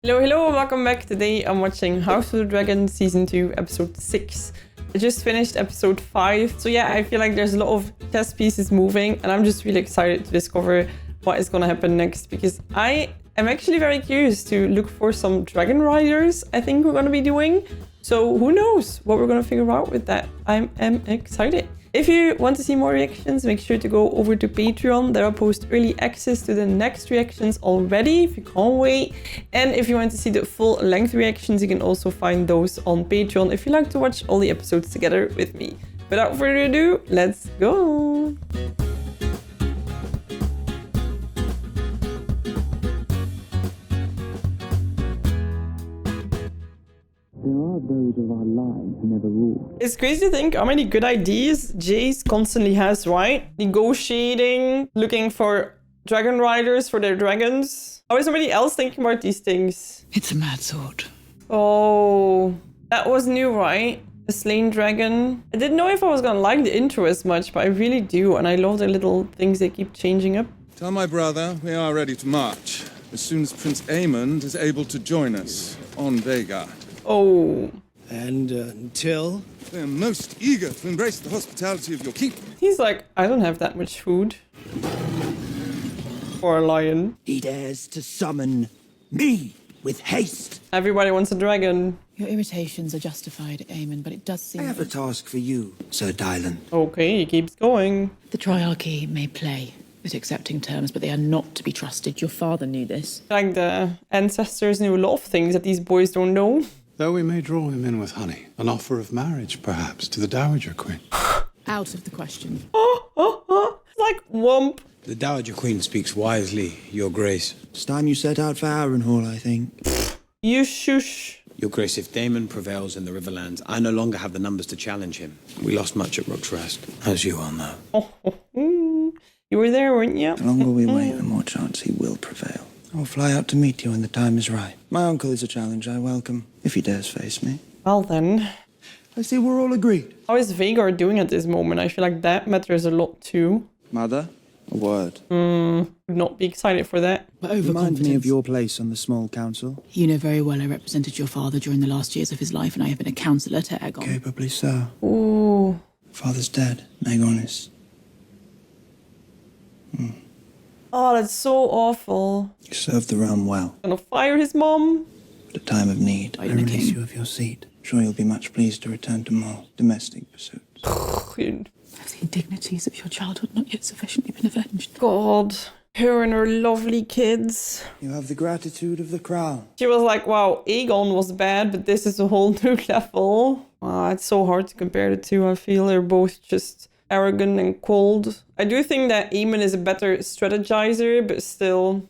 Hello, welcome back. Today I'm watching House of the Dragon Season 2, Episode 6. I just finished Episode 5, so yeah, I feel like there's a lot of chess pieces moving, and I'm just really excited to discover what is gonna happen next, because I am actually very curious to look for some Dragon Riders I think we're gonna be doing. So who knows what we're gonna figure out with that. I am excited. If you want to see more reactions, make sure to go over to Patreon. There I'll post early access to the next reactions already, if you can't wait. And if you want to see the full length reactions, you can also find those on Patreon if you like to watch all the episodes together with me. Without further ado, let's go! There are those of our line who never ruled. It's crazy to think how many good ideas Jace constantly has, right? Negotiating, looking for dragon riders for their dragons. How is somebody else thinking about these things? It's a mad sword. Oh, that was new, right? A slain dragon. I didn't know if I was gonna like the intro as much, but I really do. And I love the little things they keep changing up. Tell my brother we are ready to march as soon as Prince Aemon is able to join us on Vhagar. Oh. And until? I am most eager to embrace the hospitality of your keep. He's like, I don't have that much food. For a lion. He dares to summon me with haste. Everybody wants a dragon. Your irritations are justified, Aemon, but it does seem... I have a task for you, Sir Dylan. Okay, he keeps going. The Triarchy may play at accepting terms, but they are not to be trusted. Your father knew this. Like the ancestors knew a lot of things that these boys don't know. Though we may draw him in with honey. An offer of marriage, perhaps, to the Dowager Queen. Out of the question. It's like womp. The Dowager Queen speaks wisely, Your Grace. It's time you set out for Harrenhal, I think. You shush. Your Grace, if Damon prevails in the Riverlands, I no longer have the numbers to challenge him. We lost much at Rook's Rest, as you well know. You were there, weren't you? The longer we wait, the more chance he will prevail. I'll fly out to meet you when the time is right. My uncle is a challenge I welcome, if he dares face me. Well then. I see we're all agreed. How is Vhagar doing at this moment? I feel like that matters a lot too. Mother, a word. Would not be excited for that. But Remind overconfidence. me of your place on the small council. You know very well I represented your father during the last years of his life, and I have been a counsellor to Aegon. Capably so. Ooh. Father's dead, Aegon is. Oh, that's so awful. You served the realm well. Gonna fire his mom. At a time of need, I the release king. you of your seat. Sure you'll be much pleased to return to more domestic pursuits. Have the indignities of your childhood not yet sufficiently been avenged? God. Her and her lovely kids. You have the gratitude of the crown. She was like, wow, Aegon was bad, but this is a whole new level. It's so hard to compare the two. I feel they're both just arrogant and cold. I do think that Aemon is a better strategizer, but still.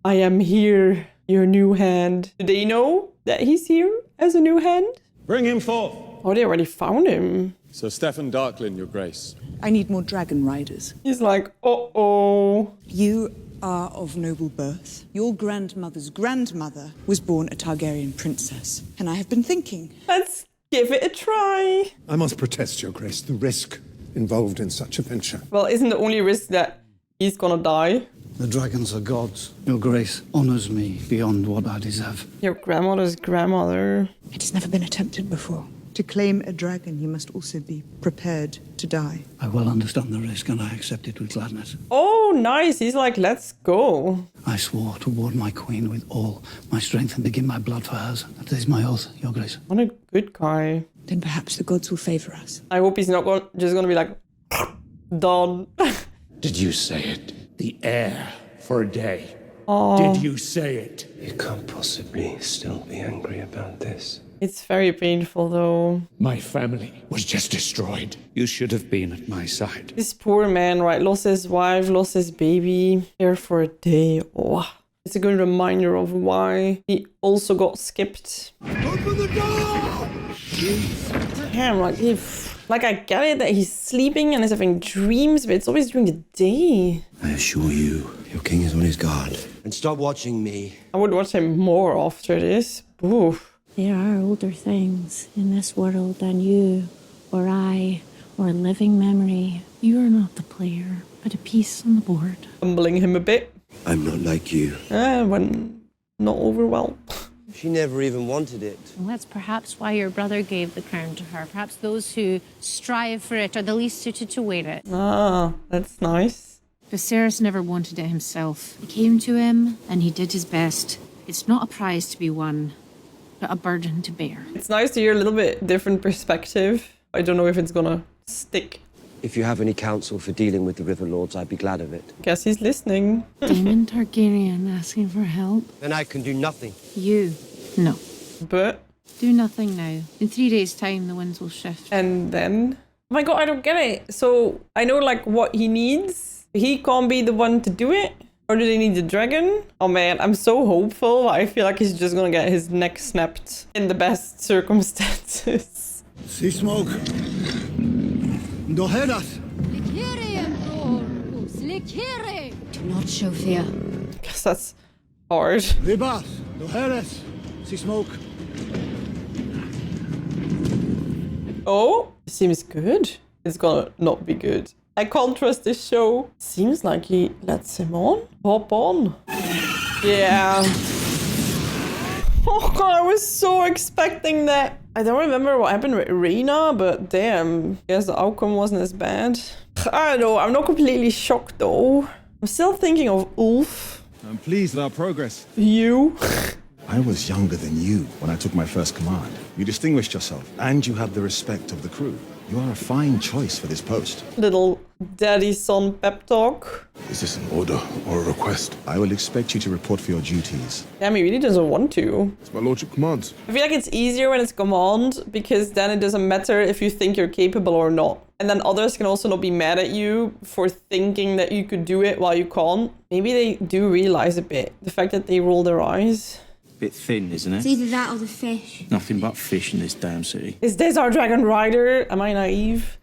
I am here, your new hand. Do they know that he's here as a new hand? Bring him forth. Oh, they already found him. Sir Stephen Darklin, Your Grace. I need more dragon riders. He's like, uh-oh. You are of noble birth. Your grandmother's grandmother was born a Targaryen princess. And I have been thinking, Let's give it a try. I must protest, Your Grace, the risk involved in such a venture. Well, isn't the only risk that he's gonna die? The dragons are gods. Your Grace honours me beyond what I deserve. Your grandmother's grandmother. it has never been attempted before. To claim a dragon, you must also be prepared to die. I well understand the risk and I accept it with gladness. Oh, nice. He's like, let's go. I swore to ward my queen with all my strength and to give my blood for hers. That is my oath, Your Grace. What a good guy. Then perhaps the gods will favor us. I hope he's not just gonna be like, done. Did you say it? The heir for a day. Oh, Did you say it? You can't possibly still be angry about this. it's very painful though. My family was just destroyed. You should have been at my side. This poor man, right? Lost his wife, lost his baby. Here for a day. Oh, it's a good reminder of why he also got skipped. Open the door! Damn, like I get it that he's sleeping and is having dreams, but it's always during the day. I assure you, your king is on his guard. And stop watching me. I would watch him more after this. Oof. There are older things in this world than you, or I, or a living memory. You are not the player, but a piece on the board. Humbling him a bit. I'm not like you. When not over well. She never even wanted it. Well, that's perhaps why your brother gave the crown to her. Perhaps those who strive for it are the least suited to wear it. Ah, that's nice. Viserys never wanted it himself. It came to him, and he did his best. It's not a prize to be won, but a burden to bear. It's nice to hear a little bit different perspective. I don't know if it's gonna stick. If you have any counsel for dealing with the River Lords, I'd be glad of it. Guess he's listening. Damon Targaryen asking for help. Then I can do nothing. You, no. But Do nothing now. In 3 days' time, the winds will shift. and then, oh my god, I don't get it. So I know like what he needs. He can't be the one to do it. Or do they need the dragon? Oh man, I'm so hopeful. I feel like he's just gonna get his neck snapped in the best circumstances. See smoke. Doheras. Do not show fear. Guess that's hard. Ribas. Doheras. See smoke. Oh, seems good. It's gonna not be good. I can't trust this show. Seems like he lets him on. Hop on. Yeah. Oh god, I was so expecting that. I don't remember what happened with Rhaenyra, but damn. I guess the outcome wasn't as bad. I don't know, I'm not completely shocked though. I'm still thinking of Ulf. I'm pleased with our progress. You. I was younger than you when I took my first command. You distinguished yourself, and you have the respect of the crew. You are a fine choice for this post. Little daddy-son pep talk. Is this an order or a request? I will expect you to report for your duties. Damn, he really doesn't want to. It's my lordship commands. I feel like it's easier when it's command, because then it doesn't matter if you think you're capable or not. And then others can also not be mad at you for thinking that you could do it while you can't. Maybe they do realize a bit. The fact that they roll their eyes. Bit thin, isn't it? It's either that or the fish. Nothing but fish in this damn city. Is this our dragon rider? Am I naive?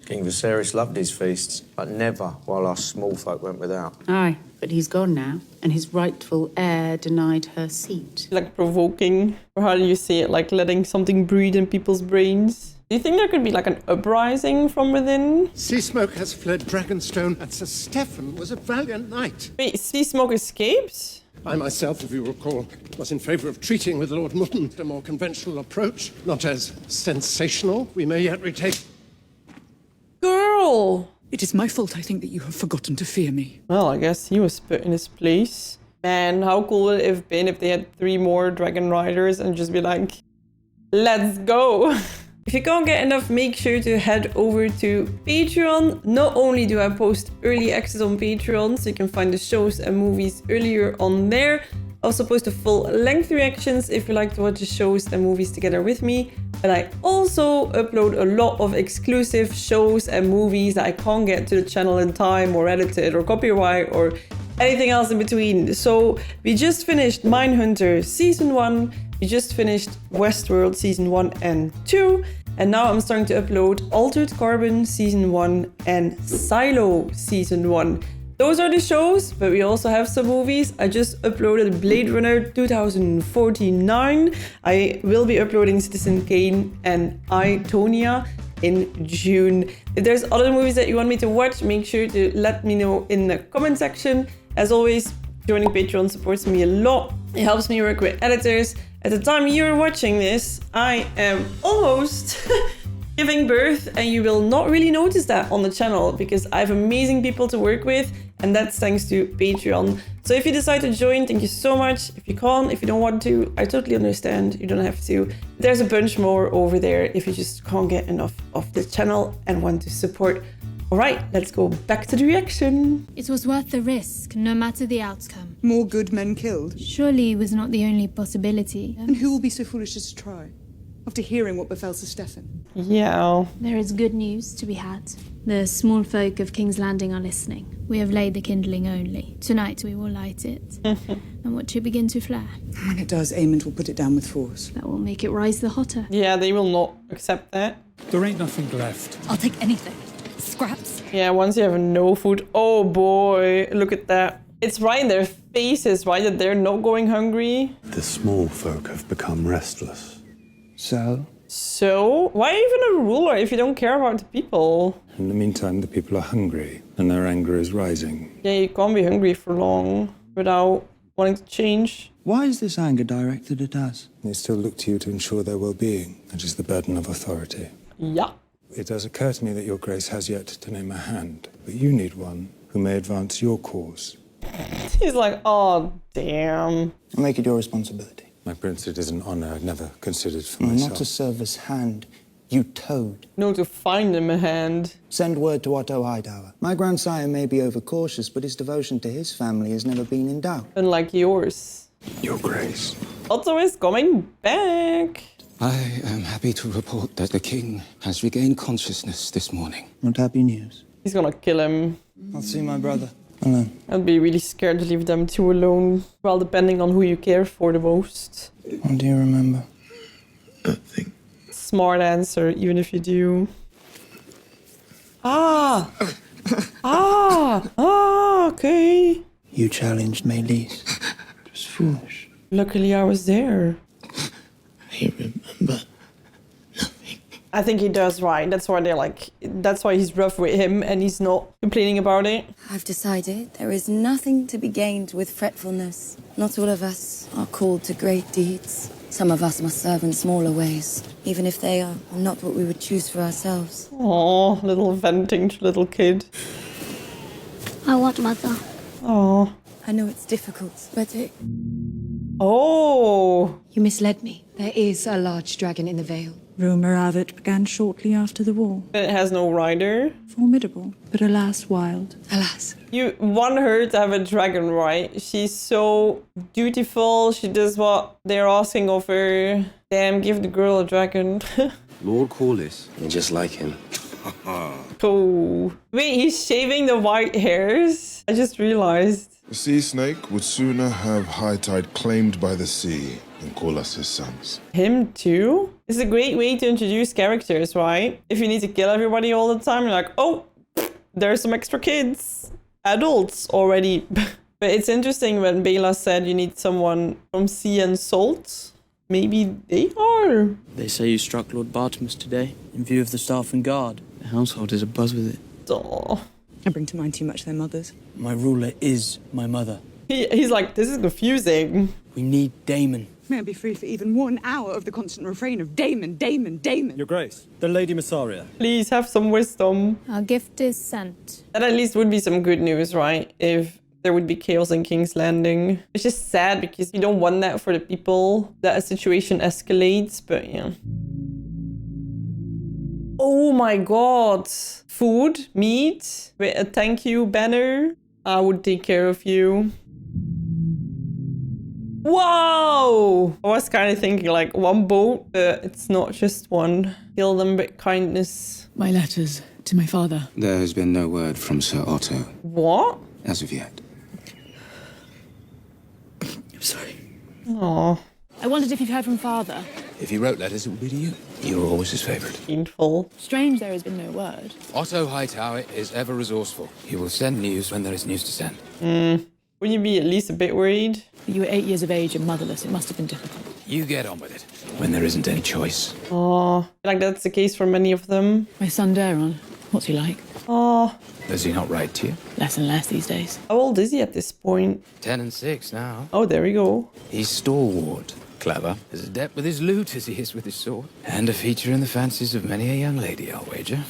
King Viserys loved his feasts, but never while our small folk went without. Aye, but he's gone now, and his rightful heir denied her seat. Like provoking, or how do you say it? Like letting something breed in people's brains. Do you think there could be like an uprising from within? Sea Smoke has fled Dragonstone, and Sir Stefan was a valiant knight. Wait, Sea Smoke escaped? I myself, if you recall, was in favour of treating with Lord Mutton a more conventional approach, not as sensational. We may yet retake... Girl! It is my fault, I think, that you have forgotten to fear me. Well, I guess he was put in his place. Man, how cool would it have been if they had 3 more dragon riders and just be like, let's go! If you can't get enough, make sure to head over to Patreon. Not only do I post early access on Patreon, so you can find the shows and movies earlier on there. I also post the full-length reactions if you like to watch the shows and movies together with me. But I also upload a lot of exclusive shows and movies that I can't get to the channel in time or edited or copyright or anything else in between. So we just finished Mindhunter Season 1. We just finished Westworld Season 1 and 2. And now I'm starting to upload Altered Carbon Season 1 and Silo Season 1. Those are the shows, but we also have some movies. I just uploaded Blade Runner 2049. I will be uploading Citizen Kane and I, Tonya in June. If there's other movies that you want me to watch, make sure to let me know in the comment section. As always, joining Patreon supports me a lot. It helps me work with editors. At the time you're watching this, I am almost giving birth, and you will not really notice that on the channel because I have amazing people to work with, and that's thanks to Patreon. So if you decide to join, thank you so much. If you can't, if you don't want to, I totally understand. You don't have to. There's a bunch more over there if you just can't get enough of the channel and want to support. All right, let's go back to the reaction. It was worth the risk, no matter the outcome. More good men killed? Surely it was not the only possibility. And who will be so foolish as to try? After hearing what befell Sir Stefan. Yeah. There is good news to be had. The small folk of King's Landing are listening. We have laid the kindling only. Tonight we will light it. And watch it begin to flare. When it does, Aemond will put it down with force. That will make it rise the hotter. Yeah, they will not accept that. There ain't nothing left. I'll take anything. Scraps. Yeah, once you have no food. Oh boy, look at that. It's right in their faces, right, that they're not going hungry. The small folk have become restless. So? So? Why even a ruler if you don't care about the people? In the meantime, the people are hungry, and their anger is rising. Yeah, you can't be hungry for long without wanting to change. Why is this anger directed at us? They still look to you to ensure their well-being, which is the burden of authority. Yeah. It does occur to me that your grace has yet to name a hand, but you need one who may advance your cause. He's like, oh, damn. Make it your responsibility. My prince, it is an honor I'd never considered for myself. Not to serve as hand, you toad. No, to find him a hand. Send word to Otto Hightower. My grandsire may be overcautious, but his devotion to his family has never been in doubt. Unlike yours. Your grace. Otto is coming back. I am happy to report that the king has regained consciousness this morning. Not happy news. He's gonna kill him. I'll see my brother. Alone. I'd be really scared to leave them two alone. Well, depending on who you care for the most. What do you remember? Nothing. Smart answer, even if you do. Ah! Okay. You challenged Meleese. It was foolish. Luckily, I was there. I remember. I think he does right. That's why they're like, that's why he's rough with him and he's not complaining about it. I've decided there is nothing to be gained with fretfulness. Not all of us are called to great deeds. Some of us must serve in smaller ways, even if they are not what we would choose for ourselves. Oh, little venting to little kid. I want mother. Oh. I know it's difficult, but it... Oh. You misled me. There is a large dragon in the Vale. Rumour of it began shortly after the war. It has no rider. Formidable, but alas wild. Alas. You want her to have a dragon, right? She's so dutiful. She does what they're asking of her. Damn, give the girl a dragon. Lord Corliss. You're just like him. Oh. Wait, he's shaving the white hairs? I just realized. The sea snake would sooner have high tide claimed by the sea than call us his sons. Him too? It's a great way to introduce characters, right? If you need to kill everybody all the time, you're like, oh, there's some extra kids. Adults already. But it's interesting when Bela said you need someone from sea and salt. Maybe they are. They say you struck Lord Bartimus today, in view of the staff and guard. The household is abuzz with it. Oh. I bring to mind too much their mothers. My ruler is my mother. He's like, this is confusing. We need Damon. May I be free for even 1 hour of the constant refrain of Damon, Damon, Damon. Your Grace, the Lady Massaria. Please have some wisdom. Our gift is sent. That at least would be some good news, right? If there would be chaos in King's Landing. It's just sad because you don't want that for the people, that a situation escalates, but yeah. Oh my god. Food, meat, with a thank you banner. I would take care of you. Wow! I was kind of thinking like one boat, but it's not just one. Kill them with kindness. My letters to my father. There has been no word from Sir Otto. What? As of yet. I'm sorry. Aww. I wondered if you've heard from father. If he wrote letters, it would be to you. You were always his favourite. Painful. Strange there has been no word. Otto Hightower is ever resourceful. He will send news when there is news to send. Wouldn't you be at least a bit worried? You were 8 years of age and motherless. It must have been difficult. You get on with it. When there isn't any choice. Oh, like that's the case for many of them. My son Daron, what's he like? Oh. Does he not write to you? Less and less these days. How old is he at this point? 10 and 6 now. Oh, there we go. He's stalwart. Clever. As adept with his lute as he is with his sword. And a feature in the fancies of many a young lady, I'll wager.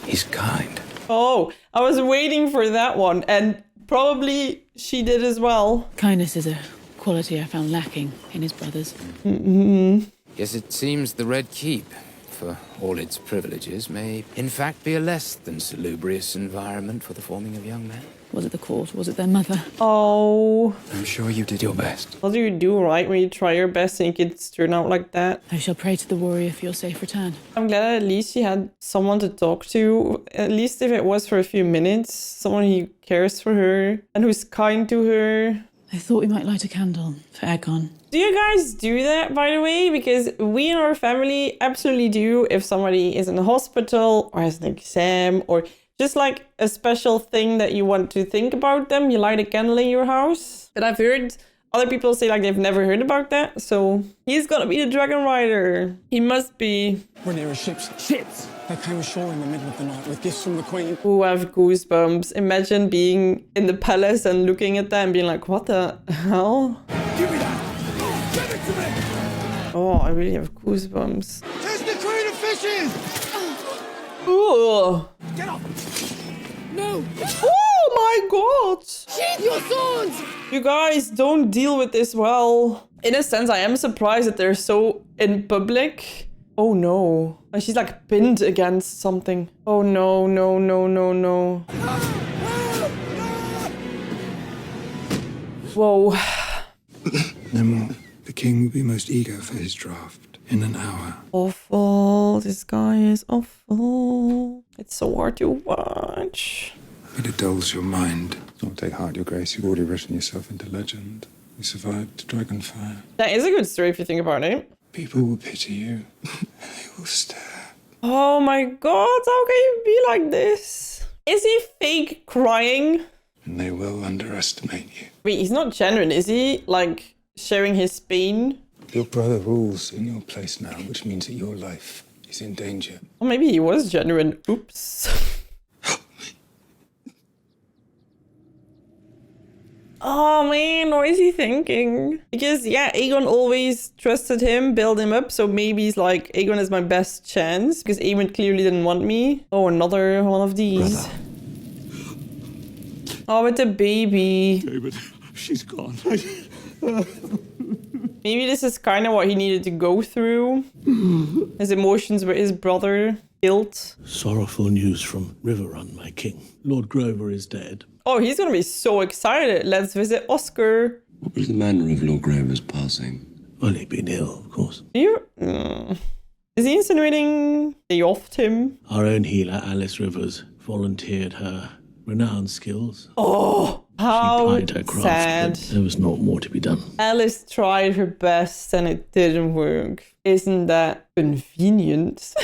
He's kind. Oh, I was waiting for that one. And probably she did as well. Kindness is a quality I found lacking in his brothers. Yes, it seems the Red Keep, for all its privileges, may in fact be a less than salubrious environment for the forming of young men. Was it the court? Was it their mother? Oh. I'm sure you did your best. What do you do, right, when you try your best and kids turn out like that? I shall pray to the warrior for your safe return. I'm glad at least she had someone to talk to, at least if it was for a few minutes. Someone who cares for her and who's kind to her. I thought we might light a candle for Aegon. Do you guys do that, by the way? Because we in our family absolutely do. If somebody is in the hospital or has an exam or just like a special thing that you want to think about them, you light a candle in your house. But I've heard other people say like they've never heard about that. So he's gonna be the dragon rider. He must be. Rhaenyra ships. Ships! They came ashore in the middle of the night with gifts from the Queen. Ooh, I have goosebumps. Imagine being in the palace and looking at that and being like, what the hell? Give me that! Give it to me! Oh, I really have goosebumps. There's the Queen of Fishes! Ooh. Get up! No! Oh my god! Sheathe your swords! You guys don't deal with this well. In a sense, I am surprised that they're so in public. Oh no. And she's like pinned against something. Oh no, no, no, no, no. Whoa. No more. The king will be most eager for his draft in an hour. Awful. This guy is awful. It's so hard to watch. It dulls your mind. Don't take heart, your grace. You've already written yourself into legend. You survived Dragonfire. That is a good story if you think about it. People will pity you. They will stare. Oh my god, how can you be like this? Is he fake crying? And they will underestimate you. Wait, he's not genuine, is he? Like, sharing his pain? Your brother rules in your place now, which means that your life is in danger. Or maybe he was genuine. Oops. Oh man, what is he thinking? Because yeah, Aegon always trusted him, built him up, so maybe he's like, Aegon is my best chance, because Aemon clearly didn't want me. Oh, another one of these. Brother. Oh, with the baby. David, she's gone. Maybe this is kind of what he needed to go through. His emotions with his brother. Guilt. Sorrowful news from Riverrun, my king. Lord Grover is dead. Oh, he's gonna be so excited. Let's visit Oscar. What was the manner of Lord Grover's passing? Well, he'd been ill, of course. Is he insinuating they offed him? Our own healer, Alice Rivers, volunteered her renowned skills. Oh, how she plied her craft, sad. But there was not more to be done. Alice tried her best and it didn't work. Isn't that convenient?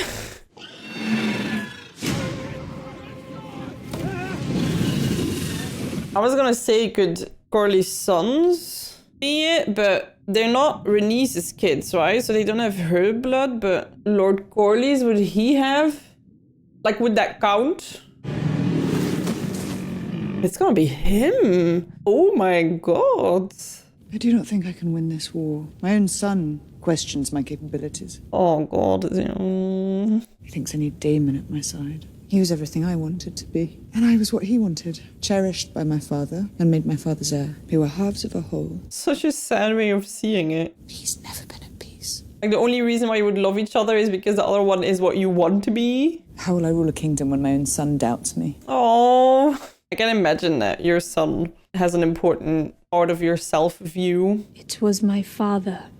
I was gonna say, could Corley's sons be it? But they're not Rhaenys's kids, right? So they don't have her blood, but Lord Corley's, would he have? Like, would that count? It's gonna be him. Oh my god. I do not think I can win this war. My own son questions my capabilities. Oh god. He thinks I need Damon at my side. He was everything I wanted to be. And I was what he wanted. Cherished by my father and made my father's heir. We were halves of a whole. Such a sad way of seeing it. He's never been at peace. Like, the only reason why you would love each other is because the other one is what you want to be. How will I rule a kingdom when my own son doubts me? Oh, I can imagine that your son has an important part of your self-view. It was my father.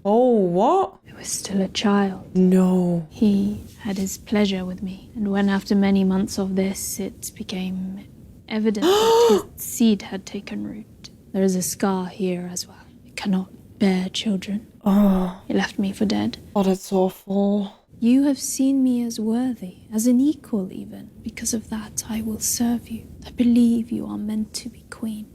Oh, what? I was still a child. No. He had his pleasure with me. And when after many months of this, it became evident that his seed had taken root. There is a scar here as well. I cannot bear children. Oh. He left me for dead. Oh, that's awful. You have seen me as worthy, as an equal even. Because of that, I will serve you. I believe you are meant to be queen.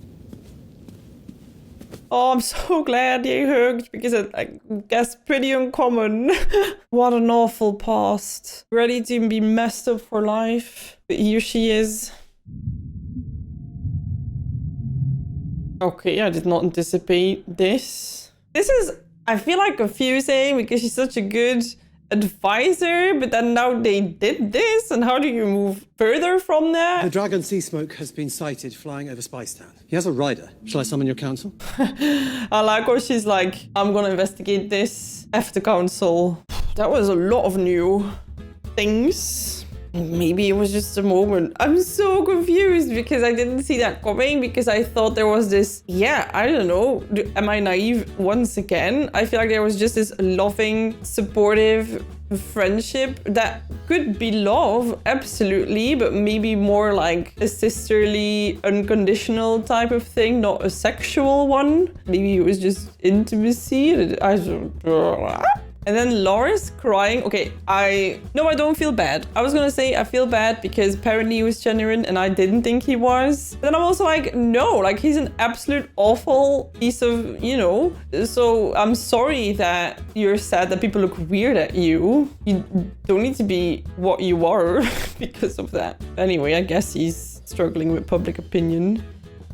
Oh, I'm so glad they hugged, because I guess pretty uncommon. What an awful past. Ready to be messed up for life. But here she is. Okay, I did not anticipate this. This is, I feel like, confusing because she's such a good advisor, but then now they did this, and how do you move further from that? The dragon sea smoke has been sighted flying over Spicetown. He has a rider. Shall I summon your council? I like how she's like, I'm gonna investigate this. F the council. That was a lot of new things. Maybe it was just a moment. I'm so confused because I didn't see that coming, because I thought there was this, yeah, I don't know. Am I naive once again? I feel like there was just this loving, supportive friendship that could be love, absolutely, but maybe more like a sisterly, unconditional type of thing, not a sexual one. Maybe it was just intimacy. I don't know. And then Loris crying. Okay, I don't feel bad. I was gonna say I feel bad because apparently he was genuine and I didn't think he was. But then I'm also like, no, like he's an absolute awful piece of, you know. So I'm sorry that you're sad that people look weird at you. You don't need to be what you are because of that. Anyway, I guess he's struggling with public opinion.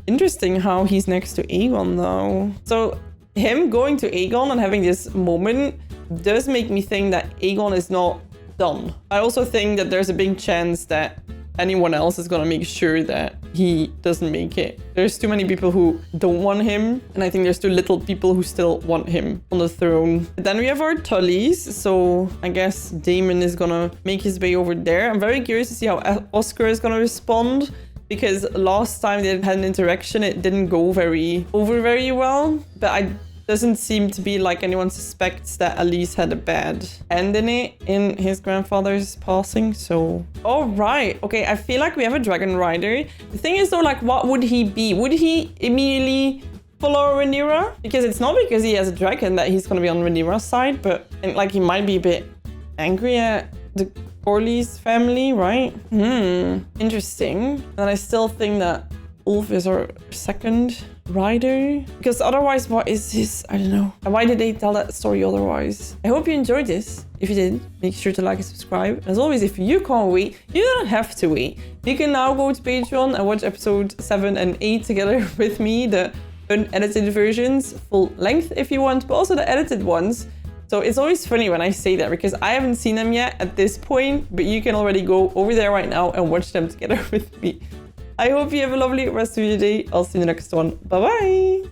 Interesting how he's next to Aegon though. So him going to Aegon and having this moment does make me think that Aegon is not done. I also think that there's a big chance that anyone else is gonna make sure that he doesn't make it. There's too many people who don't want him, and I think there's too little people who still want him on the throne. But then we have our Tullys, so I guess Damon is gonna make his way over there. I'm very curious to see how Oscar is gonna respond, because last time they had an interaction, it didn't go very well, but doesn't seem to be like anyone suspects that Elise had a bad end in it in his grandfather's passing. So, all right. Okay, I feel like we have a dragon rider. The thing is though, like, what would he be? Would he immediately follow Rhaenyra? Because it's not because he has a dragon that he's gonna be on Rhaenyra's side, but like he might be a bit angry at the Corlys family, right? Interesting. And I still think that Ulf is our second rider, because otherwise what is his, I don't know, why did they tell that story otherwise? I hope you enjoyed this. If you did, make sure to like and subscribe. As always, if you can't wait, you don't have to wait. You can now go to Patreon and watch episode 7 and 8 together with me, the unedited versions, full length if you want, but also the edited ones. So it's always funny when I say that because I haven't seen them yet at this point, but you can already go over there right now and watch them together with me. I hope you have a lovely rest of your day. I'll see you in the next one. Bye-bye.